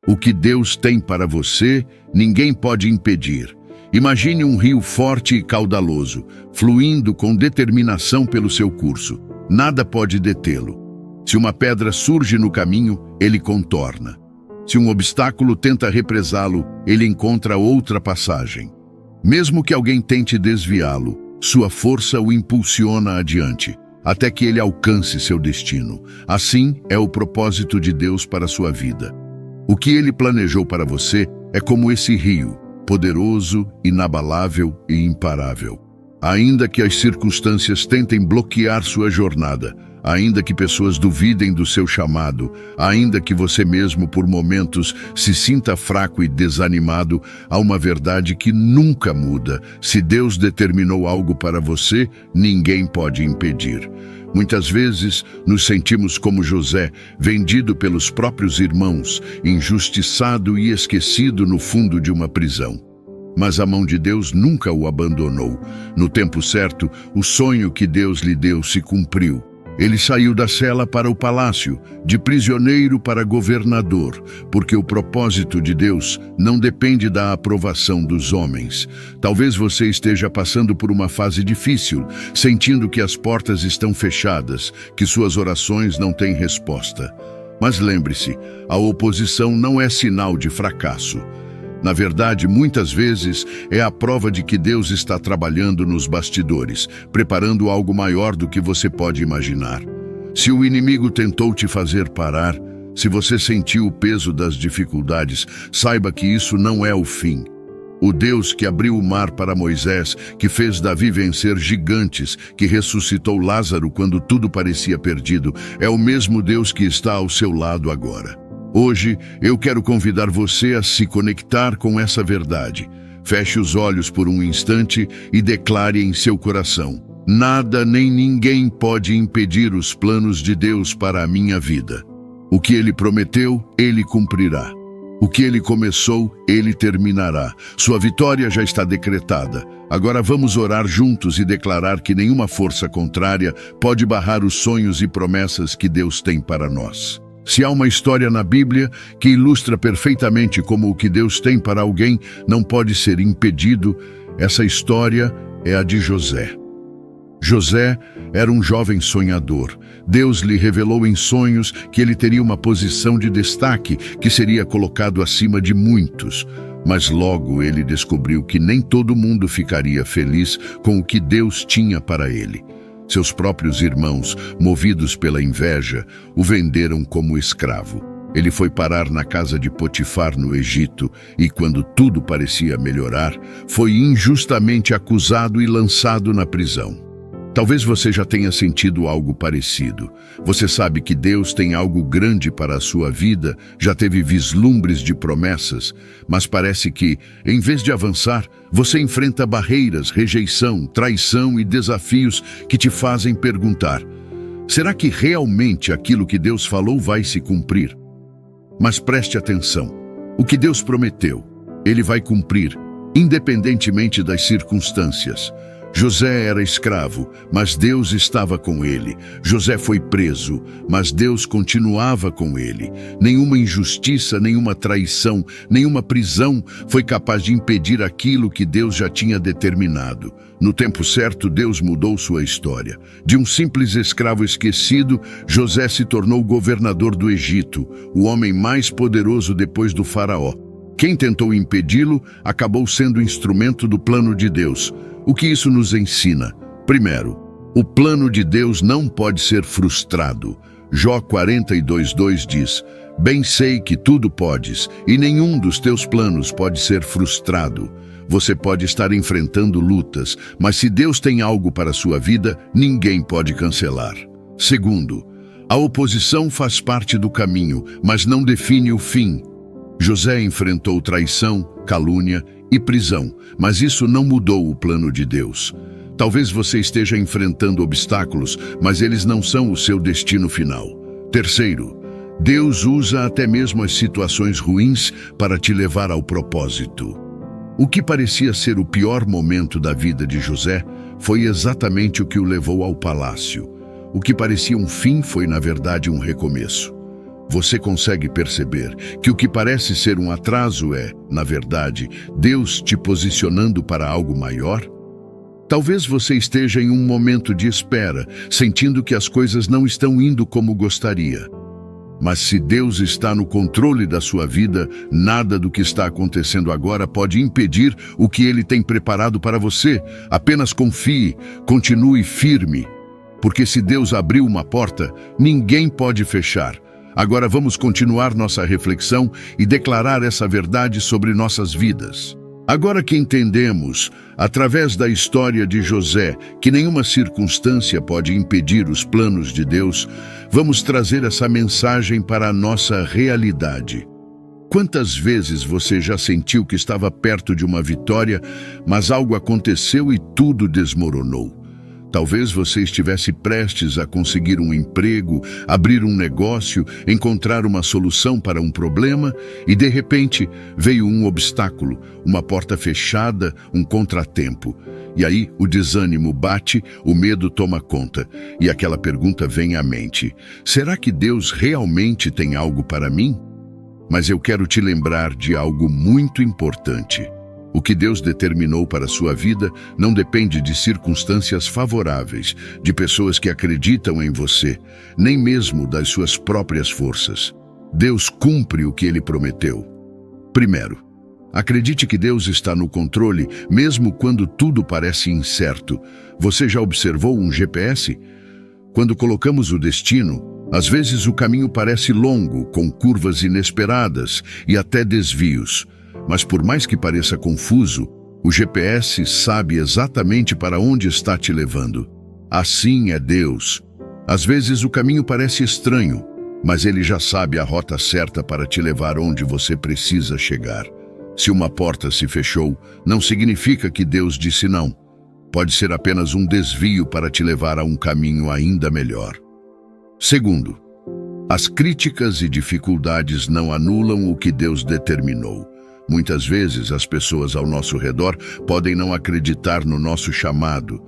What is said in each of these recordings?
O que Deus tem para você, ninguém pode impedir. Imagine um rio forte e caudaloso, fluindo com determinação pelo seu curso. Nada pode detê-lo. Se uma pedra surge no caminho, ele contorna. Se um obstáculo tenta represá-lo, ele encontra outra passagem. Mesmo que alguém tente desviá-lo, sua força o impulsiona adiante, até que ele alcance seu destino. Assim é o propósito de Deus para a sua vida. O que ele planejou para você é como esse rio, poderoso, inabalável e imparável. Ainda que as circunstâncias tentem bloquear sua jornada, ainda que pessoas duvidem do seu chamado, ainda que você mesmo por momentos se sinta fraco e desanimado, há uma verdade que nunca muda. Se Deus determinou algo para você, ninguém pode impedir. Muitas vezes nos sentimos como José, vendido pelos próprios irmãos, injustiçado e esquecido no fundo de uma prisão. Mas a mão de Deus nunca o abandonou. No tempo certo, o sonho que Deus lhe deu se cumpriu. Ele saiu da cela para o palácio, de prisioneiro para governador, porque o propósito de Deus não depende da aprovação dos homens. Talvez você esteja passando por uma fase difícil, sentindo que as portas estão fechadas, que suas orações não têm resposta. Mas lembre-se, a oposição não é sinal de fracasso. Na verdade, muitas vezes é a prova de que Deus está trabalhando nos bastidores, preparando algo maior do que você pode imaginar. Se o inimigo tentou te fazer parar, se você sentiu o peso das dificuldades, saiba que isso não é o fim. O Deus que abriu o mar para Moisés, que fez Davi vencer gigantes, que ressuscitou Lázaro quando tudo parecia perdido, é o mesmo Deus que está ao seu lado agora. Hoje, eu quero convidar você a se conectar com essa verdade. Feche os olhos por um instante e declare em seu coração: nada nem ninguém pode impedir os planos de Deus para a minha vida. O que Ele prometeu, Ele cumprirá. O que Ele começou, Ele terminará. Sua vitória já está decretada. Agora vamos orar juntos e declarar que nenhuma força contrária pode barrar os sonhos e promessas que Deus tem para nós. Se há uma história na Bíblia que ilustra perfeitamente como o que Deus tem para alguém não pode ser impedido, essa história é a de José. José era um jovem sonhador. Deus lhe revelou em sonhos que ele teria uma posição de destaque, que seria colocado acima de muitos. Mas logo ele descobriu que nem todo mundo ficaria feliz com o que Deus tinha para ele. Seus próprios irmãos, movidos pela inveja, o venderam como escravo. Ele foi parar na casa de Potifar no Egito e, quando tudo parecia melhorar, foi injustamente acusado e lançado na prisão. Talvez você já tenha sentido algo parecido. Você sabe que Deus tem algo grande para a sua vida, já teve vislumbres de promessas, mas parece que, em vez de avançar, você enfrenta barreiras, rejeição, traição e desafios que te fazem perguntar: será que realmente aquilo que Deus falou vai se cumprir? Mas preste atenção. O que Deus prometeu, Ele vai cumprir, independentemente das circunstâncias. José era escravo, mas Deus estava com ele. José foi preso, mas Deus continuava com ele. Nenhuma injustiça, nenhuma traição, nenhuma prisão foi capaz de impedir aquilo que Deus já tinha determinado. No tempo certo, Deus mudou sua história. De um simples escravo esquecido, José se tornou governador do Egito, o homem mais poderoso depois do faraó. Quem tentou impedi-lo acabou sendo instrumento do plano de Deus. O que isso nos ensina? Primeiro, o plano de Deus não pode ser frustrado. Jó 42:2 diz: bem sei que tudo podes, e nenhum dos teus planos pode ser frustrado. Você pode estar enfrentando lutas, mas se Deus tem algo para a sua vida, ninguém pode cancelar. Segundo, a oposição faz parte do caminho, mas não define o fim. José enfrentou traição, calúnia e prisão, mas isso não mudou o plano de Deus. Talvez você esteja enfrentando obstáculos, mas eles não são o seu destino final. Terceiro, Deus usa até mesmo as situações ruins para te levar ao propósito. O que parecia ser o pior momento da vida de José foi exatamente o que o levou ao palácio. O que parecia um fim foi, na verdade, um recomeço. Você consegue perceber que o que parece ser um atraso é, na verdade, Deus te posicionando para algo maior? Talvez você esteja em um momento de espera, sentindo que as coisas não estão indo como gostaria. Mas se Deus está no controle da sua vida, nada do que está acontecendo agora pode impedir o que Ele tem preparado para você. Apenas confie, continue firme. Porque se Deus abriu uma porta, ninguém pode fechar. Agora vamos continuar nossa reflexão e declarar essa verdade sobre nossas vidas. Agora que entendemos, através da história de José, que nenhuma circunstância pode impedir os planos de Deus, vamos trazer essa mensagem para a nossa realidade. Quantas vezes você já sentiu que estava perto de uma vitória, mas algo aconteceu e tudo desmoronou? Talvez você estivesse prestes a conseguir um emprego, abrir um negócio, encontrar uma solução para um problema e, de repente, veio um obstáculo, uma porta fechada, um contratempo. E aí o desânimo bate, o medo toma conta e aquela pergunta vem à mente: será que Deus realmente tem algo para mim? Mas eu quero te lembrar de algo muito importante. O que Deus determinou para a sua vida não depende de circunstâncias favoráveis, de pessoas que acreditam em você, nem mesmo das suas próprias forças. Deus cumpre o que Ele prometeu. Primeiro, acredite que Deus está no controle, mesmo quando tudo parece incerto. Você já observou um GPS? Quando colocamos o destino, às vezes o caminho parece longo, com curvas inesperadas e até desvios. Mas por mais que pareça confuso, o GPS sabe exatamente para onde está te levando. Assim é Deus. Às vezes o caminho parece estranho, mas Ele já sabe a rota certa para te levar onde você precisa chegar. Se uma porta se fechou, não significa que Deus disse não. Pode ser apenas um desvio para te levar a um caminho ainda melhor. Segundo, as críticas e dificuldades não anulam o que Deus determinou. Muitas vezes as pessoas ao nosso redor podem não acreditar no nosso chamado.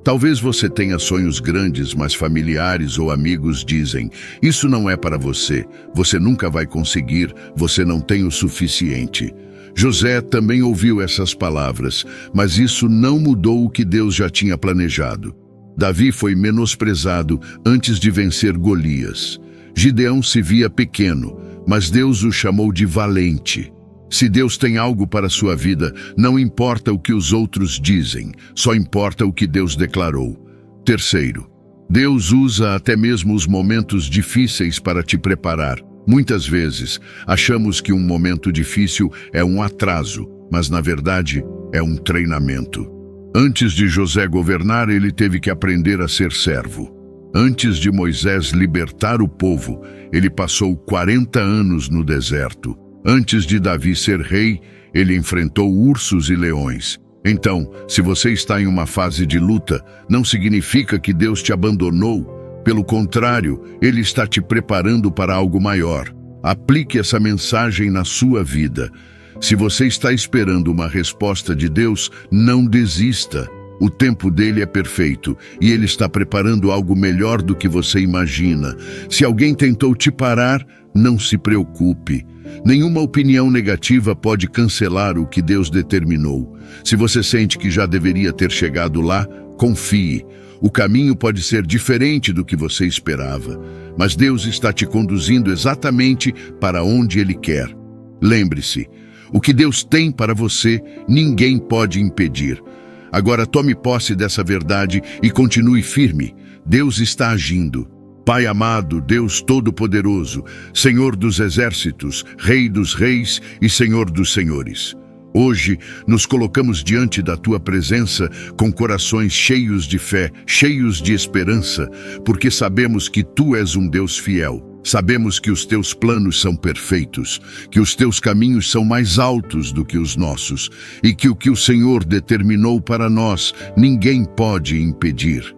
Talvez você tenha sonhos grandes, mas familiares ou amigos dizem: isso não é para você, você nunca vai conseguir, você não tem o suficiente. José também ouviu essas palavras, mas isso não mudou o que Deus já tinha planejado. Davi foi menosprezado antes de vencer Golias. Gideão se via pequeno, mas Deus o chamou de valente. Se Deus tem algo para a sua vida, não importa o que os outros dizem, só importa o que Deus declarou. Terceiro, Deus usa até mesmo os momentos difíceis para te preparar. Muitas vezes, achamos que um momento difícil é um atraso, mas na verdade é um treinamento. Antes de José governar, ele teve que aprender a ser servo. Antes de Moisés libertar o povo, ele passou 40 anos no deserto. Antes de Davi ser rei, ele enfrentou ursos e leões. Então, se você está em uma fase de luta, não significa que Deus te abandonou. Pelo contrário, Ele está te preparando para algo maior. Aplique essa mensagem na sua vida. Se você está esperando uma resposta de Deus, não desista. O tempo dele é perfeito e Ele está preparando algo melhor do que você imagina. Se alguém tentou te parar, não se preocupe. Nenhuma opinião negativa pode cancelar o que Deus determinou. Se você sente que já deveria ter chegado lá, confie. O caminho pode ser diferente do que você esperava, mas Deus está te conduzindo exatamente para onde Ele quer. Lembre-se, o que Deus tem para você, ninguém pode impedir. Agora tome posse dessa verdade e continue firme. Deus está agindo. Pai amado, Deus Todo-Poderoso, Senhor dos Exércitos, Rei dos Reis e Senhor dos Senhores. Hoje, nos colocamos diante da Tua presença com corações cheios de fé, cheios de esperança, porque sabemos que Tu és um Deus fiel. Sabemos que os Teus planos são perfeitos, que os Teus caminhos são mais altos do que os nossos e que o Senhor determinou para nós, ninguém pode impedir.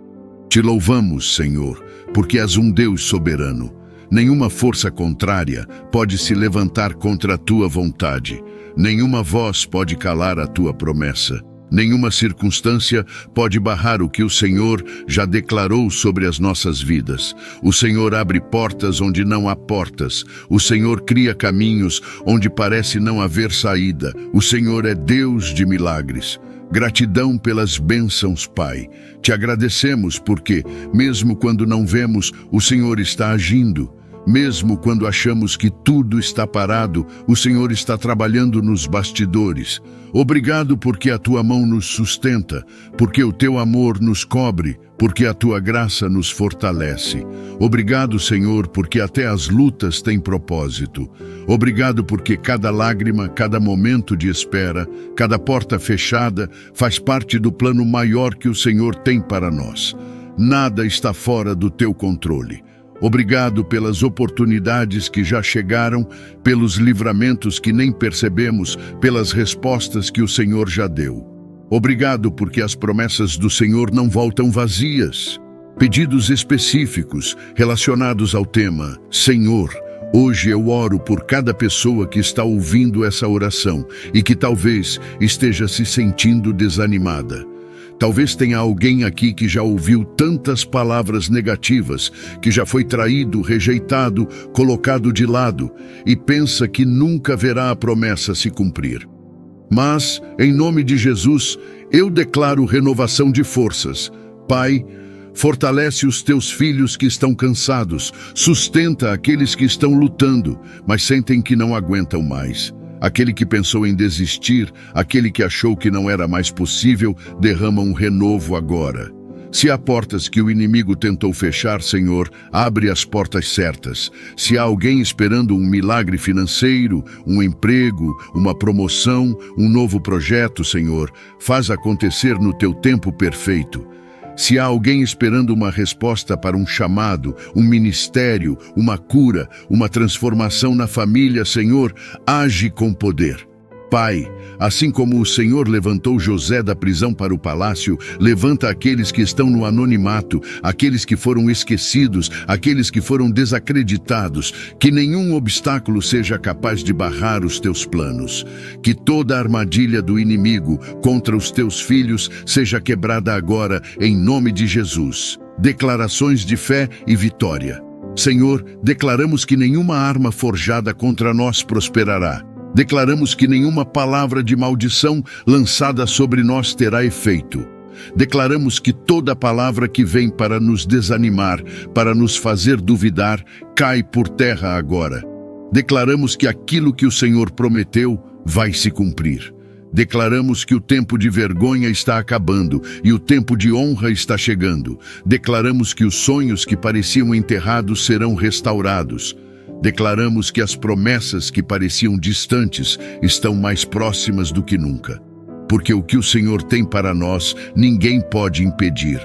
Te louvamos, Senhor, porque és um Deus soberano. Nenhuma força contrária pode se levantar contra a Tua vontade. Nenhuma voz pode calar a Tua promessa. Nenhuma circunstância pode barrar o que o Senhor já declarou sobre as nossas vidas. O Senhor abre portas onde não há portas. O Senhor cria caminhos onde parece não haver saída. O Senhor é Deus de milagres. Gratidão pelas bênçãos, Pai. Te agradecemos porque, mesmo quando não vemos, o Senhor está agindo. Mesmo quando achamos que tudo está parado, o Senhor está trabalhando nos bastidores. Obrigado porque a Tua mão nos sustenta, porque o Teu amor nos cobre, porque a Tua graça nos fortalece. Obrigado, Senhor, porque até as lutas têm propósito. Obrigado porque cada lágrima, cada momento de espera, cada porta fechada faz parte do plano maior que o Senhor tem para nós. Nada está fora do Teu controle. Obrigado pelas oportunidades que já chegaram, pelos livramentos que nem percebemos, pelas respostas que o Senhor já deu. Obrigado porque as promessas do Senhor não voltam vazias. Pedidos específicos relacionados ao tema Senhor. Hoje eu oro por cada pessoa que está ouvindo essa oração e que talvez esteja se sentindo desanimada. Talvez tenha alguém aqui que já ouviu tantas palavras negativas, que já foi traído, rejeitado, colocado de lado e pensa que nunca verá a promessa se cumprir. Mas, em nome de Jesus, eu declaro renovação de forças. Pai, fortalece os teus filhos que estão cansados, sustenta aqueles que estão lutando, mas sentem que não aguentam mais. Aquele que pensou em desistir, aquele que achou que não era mais possível, derrama um renovo agora. Se há portas que o inimigo tentou fechar, Senhor, abre as portas certas. Se há alguém esperando um milagre financeiro, um emprego, uma promoção, um novo projeto, Senhor, faz acontecer no teu tempo perfeito. Se há alguém esperando uma resposta para um chamado, um ministério, uma cura, uma transformação na família, Senhor, age com poder. Pai, assim como o Senhor levantou José da prisão para o palácio, levanta aqueles que estão no anonimato, aqueles que foram esquecidos, aqueles que foram desacreditados, que nenhum obstáculo seja capaz de barrar os teus planos. Que toda armadilha do inimigo contra os teus filhos seja quebrada agora, em nome de Jesus. Declarações de fé e vitória. Senhor, declaramos que nenhuma arma forjada contra nós prosperará. Declaramos que nenhuma palavra de maldição lançada sobre nós terá efeito. Declaramos que toda palavra que vem para nos desanimar, para nos fazer duvidar, cai por terra agora. Declaramos que aquilo que o Senhor prometeu vai se cumprir. Declaramos que o tempo de vergonha está acabando e o tempo de honra está chegando. Declaramos que os sonhos que pareciam enterrados serão restaurados. Declaramos que as promessas que pareciam distantes estão mais próximas do que nunca. Porque o que o Senhor tem para nós, ninguém pode impedir.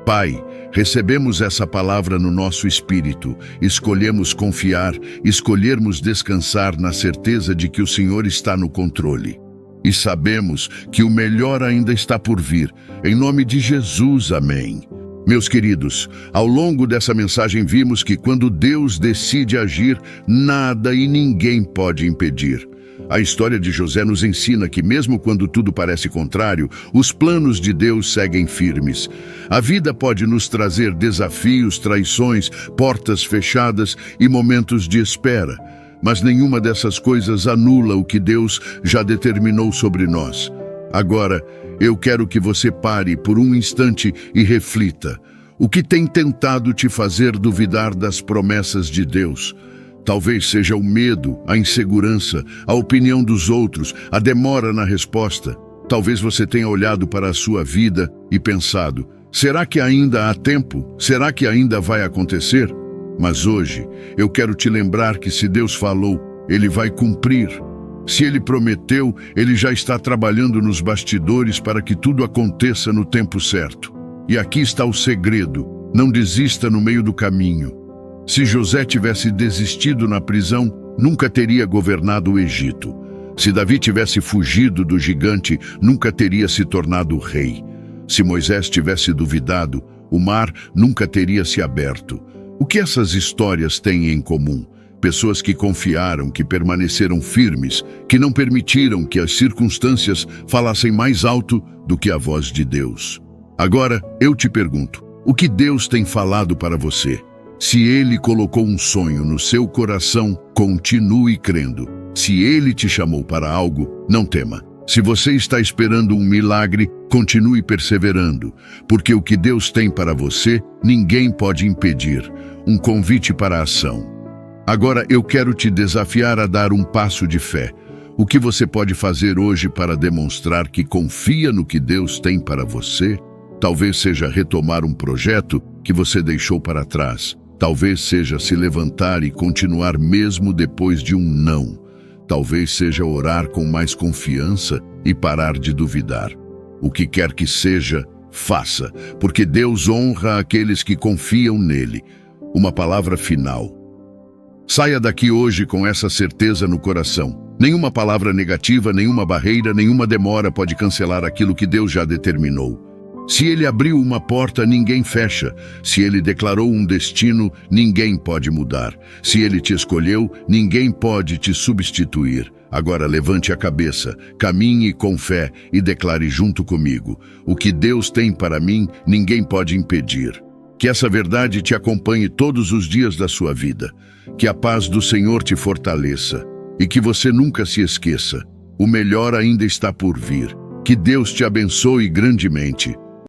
Pai, recebemos essa palavra no nosso espírito, escolhemos confiar, escolhermos descansar na certeza de que o Senhor está no controle. E sabemos que o melhor ainda está por vir. Em nome de Jesus, amém. Meus queridos, ao longo dessa mensagem vimos que quando Deus decide agir, nada e ninguém pode impedir. A história de José nos ensina que mesmo quando tudo parece contrário, os planos de Deus seguem firmes. A vida pode nos trazer desafios, traições, portas fechadas e momentos de espera. Mas nenhuma dessas coisas anula o que Deus já determinou sobre nós. Agora, eu quero que você pare por um instante e reflita. O que tem tentado te fazer duvidar das promessas de Deus? Talvez seja o medo, a insegurança, a opinião dos outros, a demora na resposta. Talvez você tenha olhado para a sua vida e pensado, será que ainda há tempo? Será que ainda vai acontecer? Mas hoje, eu quero te lembrar que se Deus falou, Ele vai cumprir. Se Ele prometeu, Ele já está trabalhando nos bastidores para que tudo aconteça no tempo certo. E aqui está o segredo: não desista no meio do caminho. Se José tivesse desistido na prisão, nunca teria governado o Egito. Se Davi tivesse fugido do gigante, nunca teria se tornado rei. Se Moisés tivesse duvidado, o mar nunca teria se aberto. O que essas histórias têm em comum? Pessoas que confiaram, que permaneceram firmes, que não permitiram que as circunstâncias falassem mais alto do que a voz de Deus. Agora, eu te pergunto, o que Deus tem falado para você? Se Ele colocou um sonho no seu coração, continue crendo. Se Ele te chamou para algo, não tema. Se você está esperando um milagre, continue perseverando, porque o que Deus tem para você, ninguém pode impedir. Um convite para a ação. Agora eu quero te desafiar a dar um passo de fé. O que você pode fazer hoje para demonstrar que confia no que Deus tem para você? Talvez seja retomar um projeto que você deixou para trás. Talvez seja se levantar e continuar mesmo depois de um não. Talvez seja orar com mais confiança e parar de duvidar. O que quer que seja, faça, porque Deus honra aqueles que confiam nele. Uma palavra final. Saia daqui hoje com essa certeza no coração. Nenhuma palavra negativa, nenhuma barreira, nenhuma demora pode cancelar aquilo que Deus já determinou. Se Ele abriu uma porta, ninguém fecha. Se Ele declarou um destino, ninguém pode mudar. Se Ele te escolheu, ninguém pode te substituir. Agora levante a cabeça, caminhe com fé e declare junto comigo: o que Deus tem para mim, ninguém pode impedir. Que essa verdade te acompanhe todos os dias da sua vida. Que a paz do Senhor te fortaleça e que você nunca se esqueça: o melhor ainda está por vir. Que Deus te abençoe grandemente.